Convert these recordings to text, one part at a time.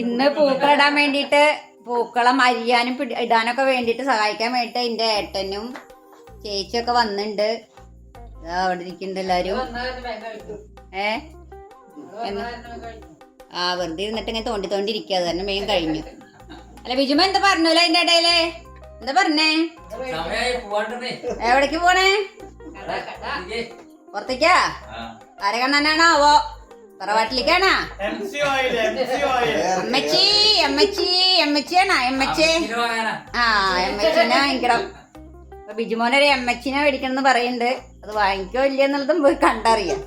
ഇന്ന് പൂക്കളിടാൻ വേണ്ടിയിട്ട് പൂക്കളം അരിയാനും ഇടാനൊക്കെ വേണ്ടിയിട്ട് സഹായിക്കാൻ വേണ്ടിയിട്ട് എൻ്റെ ഏട്ടനും ചേച്ചിയൊക്കെ വന്നിട്ടുണ്ട്. അവിടെ ഇരിക്കുന്നുണ്ട് എല്ലാരും. വെറുതെ ഇരുന്നിട്ട് ഇങ്ങനെ തോണ്ടിരിക്കുക. അത് തന്നെ വേഗം കഴിഞ്ഞു. അല്ല ബിജുമ എന്താ പറഞ്ഞല്ലോ അതിന്റെ ഇടയില്? എന്താ പറഞ്ഞേ? എവിടേക്ക് പോണേ? പുറത്തേക്കാ? ആരെ കാണാനാണോ? ആവോ തറവാട്ടിലേക്കാണാ? എമ്മച്ചിയാണോ? എമ്മച്ചിനെ വാങ്ങിക്കണം. അപ്പൊ ബിജുമോനൊരു എമ്മച്ചിനെ മേടിക്കണം എന്ന് പറയുന്നുണ്ട്. അത് വാങ്ങിക്കോ ഇല്ലെന്നുള്ളതും പോയി കണ്ടറിയാം.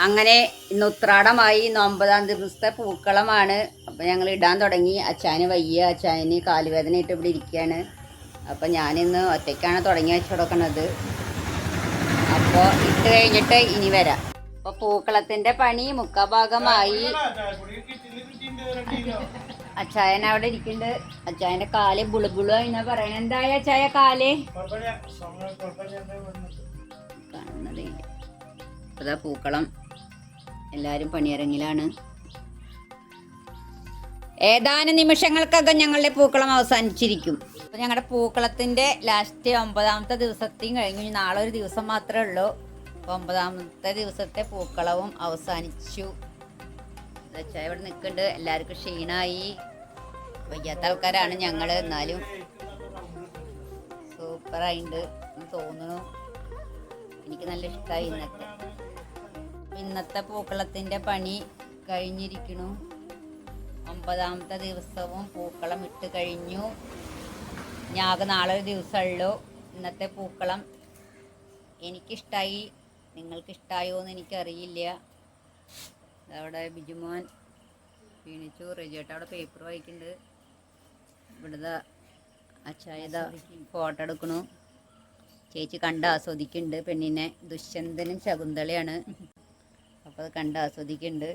അങ്ങനെ ഇന്ന് ഉത്രാടമായി. 9-ാം ദിവസത്തെ പൂക്കളമാണ്. അപ്പം ഞങ്ങൾ ഇടാൻ തുടങ്ങി. അച്ചായന് വയ്യ, അച്ചായന് കാലുവേദനയായിട്ട് ഇവിടെ ഇരിക്കുകയാണ്. അപ്പം ഞാനിന്ന് ഒറ്റയ്ക്കാണ് തുടങ്ങി വെച്ച് കൊടുക്കുന്നത്. അപ്പോൾ ഇട്ട് കഴിഞ്ഞിട്ട് ഇനി വരാം. അപ്പോൾ പൂക്കളത്തിൻ്റെ പണി മുക്കാഭാഗമായി. അച്ചായൻ അവിടെ ഇരിക്കുന്നുണ്ട്. അച്ചായൻ്റെ കാല് ബുളുബുളു എന്നാ പറയണത്. എന്തായ അച്ചായ കാല് കാണുന്നത്? അതാ പൂക്കളം എല്ലാവരും പണിയിറങ്ങിലാണ്. ഏതാനും നിമിഷങ്ങൾക്കകം ഞങ്ങളുടെ പൂക്കളം അവസാനിച്ചിരിക്കും. അപ്പോൾ ഞങ്ങളുടെ പൂക്കളത്തിൻ്റെ ലാസ്റ്റ് 9-ാമത്തെ ദിവസത്തെയും കഴിഞ്ഞു. നാളെ ഒരു ദിവസം മാത്രമേ ഉള്ളൂ. അപ്പോൾ 9-ാമത്തെ ദിവസത്തെ പൂക്കളവും അവസാനിച്ചു. അച്ചായ ഇവിടെ നിൽക്കുന്നുണ്ട്. എല്ലാവർക്കും ക്ഷീണമായി. വയ്യാത്ത ആൾക്കാരാണ് ഞങ്ങൾ. എന്നാലും സൂപ്പറായിട്ടുണ്ട് തോന്നുന്നു. എനിക്ക് നല്ല ഇഷ്ടമായി. ഇന്നത്തെ പൂക്കളത്തിൻ്റെ പണി കഴിഞ്ഞിരിക്കുന്നു. 9-ാമത്തെ ദിവസവും പൂക്കളം ഇട്ട് കഴിഞ്ഞു. ഞാകെ നാളെ ഒരു ദിവസമുള്ളൂ. ഇന്നത്തെ പൂക്കളം എനിക്കിഷ്ടമായി. നിങ്ങൾക്കിഷ്ടമായോ എന്ന് എനിക്കറിയില്ല. അവിടെ ബിജുമോൻ ക്ഷീണിച്ചു. റെജിയേട്ട അവിടെ പേപ്പർ വായിക്കുന്നുണ്ട്. ഇവിടുത്തെ അച്ചായത ഫോട്ടോ എടുക്കണു. ചേച്ചി കണ്ട് ആസ്വദിക്കുന്നുണ്ട് പെണ്ണിനെ. ദുഷ്യന്തനും ശകുന്തളയാണ്. അപ്പോൾ അത് കണ്ട് ആസ്വദിക്കുന്നുണ്ട്.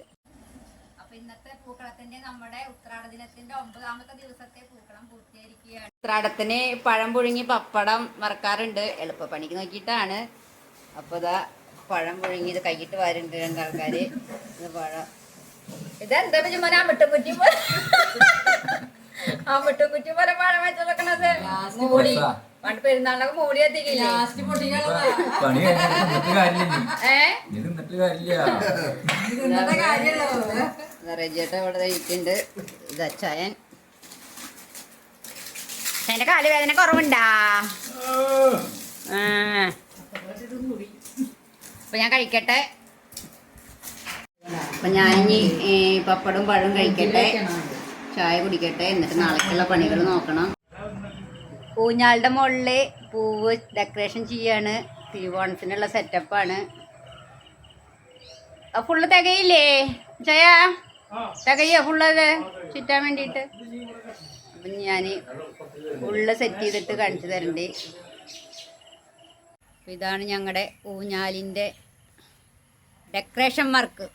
അപ്പോൾ ഇന്നത്തെ പൂക്കളത്തിൻ്റെ നമ്മുടെ ഉത്രാട ദിനത്തിൻ്റെ 9-ാമത്തെ ദിവസത്തെ പൂക്കളം പൂർത്തിയായിരിക്കുകയാണ്. ഉത്രാടത്തിന് പഴം പുഴുങ്ങി പപ്പടം വറക്കാറുണ്ട്. എളുപ്പപ്പണിക്ക് നോക്കിയിട്ടാണ്. അപ്പോൾ ഇതാ പഴം പുഴുങ്ങി ഇത് കൈയിട്ട് വരുന്നുണ്ട് രണ്ടാൾക്കാർ. ഇത് പഴം ഇതെന്താ ചുമ്മാ അമിട്ടുകുറ്റി പോലെ പഴം വെച്ചെടുക്കണത്. മൂടി പണ്ട് പെരുന്നാളിനൊക്കെ മൂടി എത്തിക്കില്ല. റെജിയേട്ട ഇവിടെ ഇരിക്കുന്നുണ്ട്. ഇത് അച്ചായൻ. എന്റെ കാല് വേദന കുറവുണ്ടാ? അപ്പൊ ഞാൻ കഴിക്കട്ടെ. അപ്പൊ ഞാനിനി പപ്പടും പഴവും കഴിക്കട്ടെ, ചായ കുടിക്കട്ടെ. എന്നിട്ട് നാളേക്കുള്ള പണികൾ നോക്കണം. ഊഞ്ഞാളുടെ മുകളിൽ പൂവ് ഡെക്കറേഷൻ ചെയ്യാണ്. തിരുവോണത്തിനുള്ള സെറ്റപ്പാണ്. ഫുള്ള് തികയില്ലേ ചായ? തികയോ ഫുള്ളത് ചുറ്റാൻ വേണ്ടിയിട്ട്? അപ്പം ഞാൻ ഫുള്ള് സെറ്റ് ചെയ്തിട്ട് കാണിച്ചു തരണ്ട്. ഇതാണ് ഞങ്ങളുടെ ഊഞ്ഞാലിൻ്റെ ഡെക്കറേഷൻ വർക്ക്.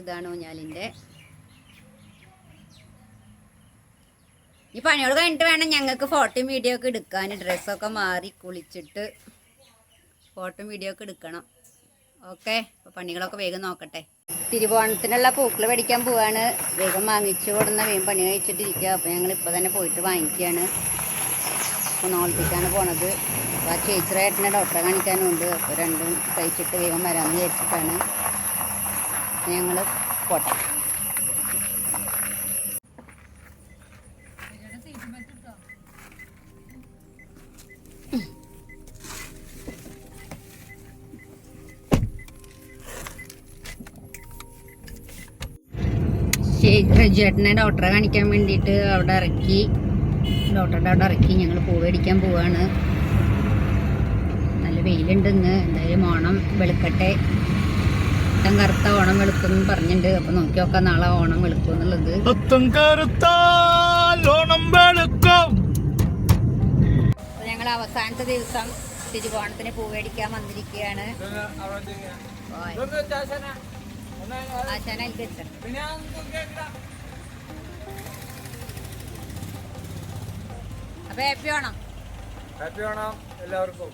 ഇതാണ് ഊഞ്ഞാലിൻ്റെ. ഈ പണിയോട് കഴിഞ്ഞിട്ട് വേണം ഞങ്ങൾക്ക് ഫോട്ടോയും വീഡിയോ ഒക്കെ എടുക്കാൻ. ഡ്രസ്സൊക്കെ മാറി കുളിച്ചിട്ട് ഫോട്ടോയും വീഡിയോ ഒക്കെ എടുക്കണം. ഓക്കെ, അപ്പോൾ പണികളൊക്കെ വേഗം നോക്കട്ടെ. തിരുവോണത്തിനുള്ള പൂക്കൾ മേടിക്കാൻ പോവാണ്. വേഗം വാങ്ങിച്ചു കൊടുന്ന വേഗം പണി കഴിച്ചിട്ടിരിക്കുക. അപ്പോൾ ഞങ്ങൾ ഇപ്പോൾ തന്നെ പോയിട്ട് വാങ്ങിക്കുകയാണ്. അപ്പോൾ നോളത്തേക്കാണ് പോണത്. അപ്പോൾ ആ ചേച്ചിയുടെ ഏട്ടനെ ഡോക്ടറെ കാണിക്കാനുണ്ട്. അപ്പോൾ രണ്ടും കഴിച്ചിട്ട് വേഗം വരാമെന്ന് വിചാരിച്ചിട്ടാണ്. ഞങ്ങൾ പോട്ടെ. റെജിയേട്ടനെ ഡോക്ടറെ കാണിക്കാൻ വേണ്ടിയിട്ട് അവിടെ ഇറക്കി. ഡോക്ടറുടെ അവിടെ ഇറക്കി ഞങ്ങൾ പൂ മേടിക്കാൻ പോവാണ്. നല്ല വെയിലുണ്ട് ഇന്ന്. എന്തായാലും ഓണം വെളുക്കട്ടെ. കറുത്ത ഓണം വെളുക്കും പറഞ്ഞിട്ടുണ്ട്. അപ്പൊ നോക്കി നോക്കാം നാളെ ഓണം വെളുക്കും എന്നുള്ളത്. ഞങ്ങൾ അവസാനത്തെ ദിവസം തിരുവോണത്തിന് പൂ മേടിക്കാൻ വന്നിരിക്കുകയാണ്. അപ്പൊ ഹാപ്പി ഓണം. എല്ലാവർക്കും.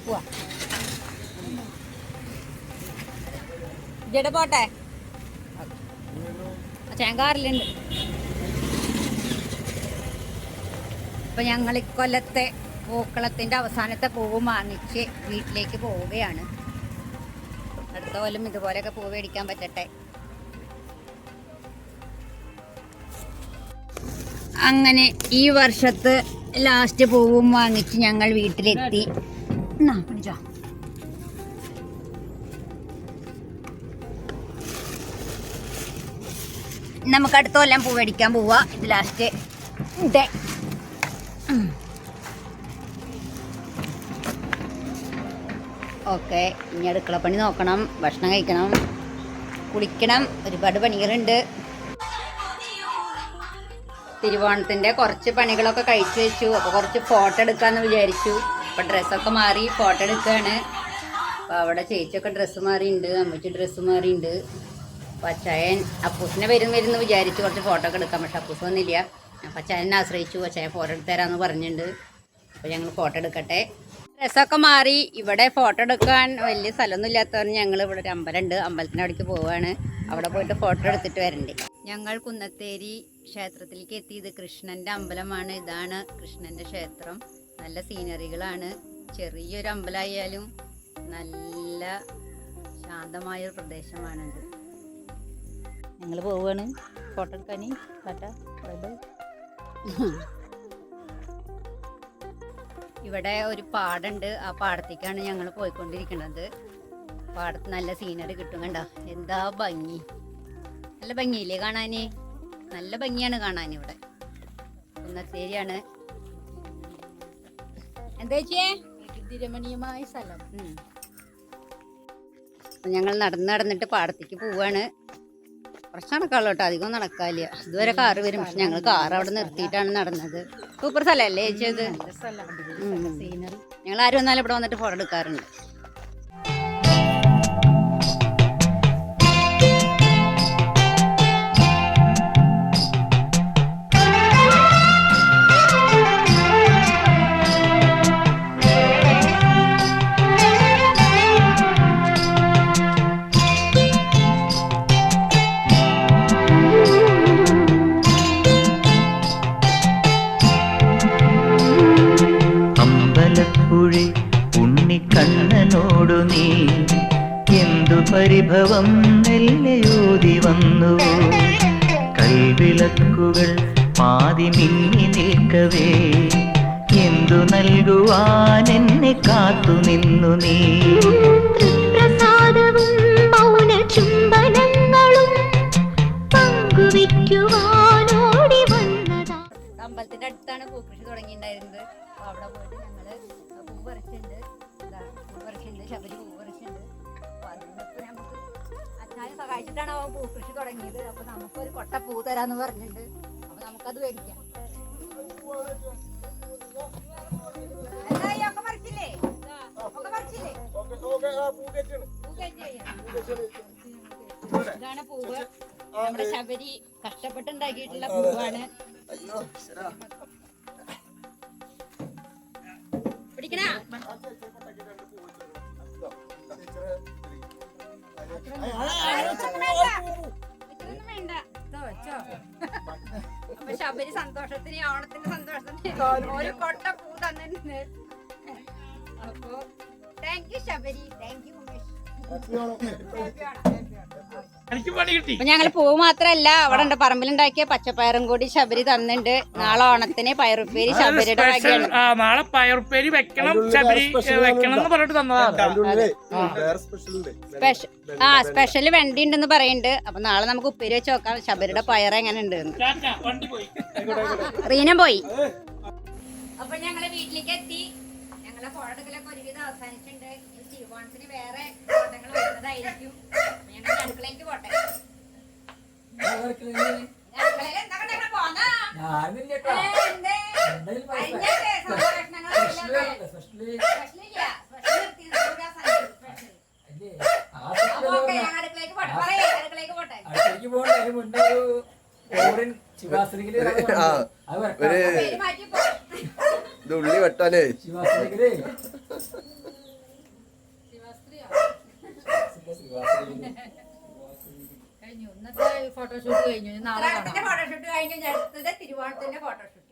പോവാ. ഇജടെ പോട്ടെ ചേങ്കാറിലുണ്ട്. അപ്പൊ ഞങ്ങൾ ഇക്കൊല്ലത്തെ പൂക്കളത്തിന്റെ അവസാനത്തെ പൂവ് വാങ്ങിച്ച് വീട്ടിലേക്ക് പോവുകയാണ്. അടുത്ത കൊല്ലം ഇതുപോലെയൊക്കെ പൂവ് മേടിക്കാൻ പറ്റട്ടെ. അങ്ങനെ ഈ വർഷത്തെ ലാസ്റ്റ് പൂവും വാങ്ങിച്ച് ഞങ്ങൾ വീട്ടിലെത്തി. നമുക്ക് അടുത്ത കൊല്ലം പൂ മേടിക്കാൻ പോവാ. ഇത് ലാസ്റ്റ് ഇതേ. ഓക്കെ, ഇനി അടുക്കള പണി നോക്കണം, ഭക്ഷണം കഴിക്കണം, കുളിക്കണം, ഒരുപാട് പണികളുണ്ട്. തിരുവോണത്തിൻ്റെ കുറച്ച് പണികളൊക്കെ കഴിച്ചു വെച്ചു. അപ്പോൾ കുറച്ച് ഫോട്ടോ എടുക്കാമെന്ന് വിചാരിച്ചു. അപ്പോൾ ഡ്രസ്സൊക്കെ മാറി ഫോട്ടോ എടുക്കുകയാണ്. അപ്പോൾ അവിടെ ചേച്ചിയൊക്കെ ഡ്രസ്സ് മാറിയിട്ടുണ്ട്, അമ്മച്ചി ഡ്രസ്സ് മാറിയിട്ടുണ്ട്. അപ്പോൾ അച്ചായൻ അപ്പൂസിനെ വരുമെന്ന് വിചാരിച്ചു കുറച്ച് ഫോട്ടോ ഒക്കെ എടുക്കാം. പക്ഷെ അപ്പൂസ് വന്നില്ല. അപ്പോൾ അച്ചായനെ ആശ്രയിച്ചു. അച്ചായൻ ഫോട്ടോ എടുത്ത് തരാമെന്ന് പറഞ്ഞിട്ടുണ്ട്. അപ്പോൾ ഞങ്ങൾ ഫോട്ടോ എടുക്കട്ടെ. ഡ്രസ്സൊക്കെ മാറി ഇവിടെ ഫോട്ടോ എടുക്കാൻ വലിയ സ്ഥലമൊന്നും ഇല്ലാത്തവരെ ഞങ്ങൾ ഇവിടെ ഒരു അമ്പലമുണ്ട്, അമ്പലത്തിൻ്റെ അവിടേക്ക് പോവുകയാണ്. അവിടെ പോയിട്ട് ഫോട്ടോ എടുത്തിട്ട് വരണ്ടേ. ഞങ്ങൾ കുന്നത്തേരി ക്ഷേത്രത്തിലേക്ക് എത്തി. ഇത് കൃഷ്ണൻ്റെ അമ്പലമാണ്. ഇതാണ് കൃഷ്ണൻ്റെ ക്ഷേത്രം. നല്ല സീനറികളാണ്. ചെറിയൊരു അമ്പലമായാലും നല്ല ശാന്തമായൊരു പ്രദേശമാണിത്. ഞങ്ങൾ പോവുകയാണ് ഫോട്ടോ എടുക്കാൻ. ഇവിടെ ഒരു പാടമുണ്ട്. ആ പാടത്തേക്കാണ് ഞങ്ങൾ പോയിക്കൊണ്ടിരിക്കുന്നത്. പാടത്ത് നല്ല സീനറി കിട്ടും. കണ്ടോ എന്താ ഭംഗി, നല്ല ഭംഗിയില്ലേ കാണാൻ? നല്ല ഭംഗിയാണ് കാണാൻ. ഇവിടെ കുന്നത്തേരിയാണ്. എന്താ വെച്ചേ രമണീയമായ സ്ഥലം. ഞങ്ങൾ നടന്നിട്ട് പാടത്തേക്ക് പോവാണ്. കുറച്ച് നടക്കാമല്ലോ കേട്ടോ, അധികം നടക്കാല്ല. ഇതുവരെ കാറ് വരും, പക്ഷെ ഞങ്ങൾ കാർ അവിടെ നിർത്തിയിട്ടാണ് നടന്നത്. സൂപ്പർ സ്ഥലമല്ലേ ചേച്ചത്? ഞങ്ങൾ ആരും വന്നാലും ഇവിടെ വന്നിട്ട് ഫോട്ടോ എടുക്കാറുണ്ട്. ഉണ്ണിക്കണ്ണനോടു നീ എന്തു പരിഭവം നെല്ലയോതി വന്നു. കൈവിളക്കുകൾ പാതി മിന്നി നിൽക്കവേ എന്തു നൽകുവാൻ എന്നെ കാത്തു നിന്നു നീ. പ്രസാദവും മൗന ചുംബനങ്ങളും പങ്കുവയ്ക്കുവാനോടി വന്നതാ. അമ്പലത്തിന്റെ അടുത്താണ് പൂക്കൃഷി തുടങ്ങിയിട്ടുണ്ടായിരുന്നത്. അപ്പൊ അവിടെ പോയിട്ട് ഞങ്ങള് പൂ പറിച്ചിട്ടുണ്ട്. പൂ പറിച്ചിട്ടുണ്ട്, ശബരി പൂ പറിച്ചിട്ടുണ്ട്. അപ്പൊ അതിനൊക്കെ നമുക്ക് അച്ഛനെ സഹായിച്ചിട്ടാണ് അവൻ പൂക്കൃഷി തുടങ്ങിയത്. അപ്പൊ നമുക്കൊരു കൊട്ട പൂ തരാന്ന് പറഞ്ഞിട്ടുണ്ട്. അപ്പൊ നമുക്കത് മേടിക്കാം. എന്തായി ഒക്കെ പറിച്ചില്ലേ? ഒക്കെ പറിച്ചില്ലേ? ഇതാണ് പൂവ്. നമ്മുടെ ശബരി കഷ്ടപ്പെട്ടുണ്ടാക്കിയിട്ടുള്ള പൂവാണ്. പിടിക്കണ വേണ്ട. അപ്പൊ ശബരി സന്തോഷത്തിന്, ഓണത്തിന്റെ സന്തോഷത്തിന് ഒരു കൊട്ട പൂ തന്നിട്ടുണ്ട്. അപ്പൊ thank you Sabari, thank you Umesh. അപ്പൊ ഞങ്ങള് പൂ മാത്രല്ല, അവിടെ ഉണ്ട് പറമ്പിലുണ്ടാക്കിയ പച്ചപ്പയറും കൂടി ശബരി തന്നിട്ടുണ്ട്. നാളെ ഓണത്തിന് പയറുപ്പേരി ശബരിയുടെ വകയാണ്. നാളെ പയറുപ്പേരി വെക്കണം, ശബരി വെക്കണം എന്ന് പറഞ്ഞിട്ട് തന്നതാണ്. സ്പെഷ്യൽ വെണ്ടി ഉണ്ടെന്ന് പറയുന്നുണ്ട്. അപ്പൊ നാളെ നമുക്ക് ഉപ്പേരി വെച്ച് നോക്കാം ശബരിയുടെ പയർ എങ്ങനെ ഉണ്ട്. റീന പോയി. അപ്പൊ ഞങ്ങള് വീട്ടിലേക്ക് എത്തി. ഞങ്ങളെ ഫോട്ടോ എടുക്കലൊക്കെ ഒരുവിധം അവസാനിച്ചിട്ടുണ്ട്. തിരുവോണത്തിന് വേറെ ഫോട്ടോകൾ വരുന്നതായിരിക്കും. ഞങ്ങൾ അടുക്കളയ്ക്ക് പോട്ടെ. ഉള്ളി വെട്ടാനേ ഇന്നത്തെ ഫോട്ടോഷൂട്ട് കഴിഞ്ഞു. നാളെ കാണാം. ഫോട്ടോഷൂട്ട് കഴിഞ്ഞു. അടുത്തത് തിരുവോണത്തിന്റെ ഫോട്ടോഷൂട്ട്.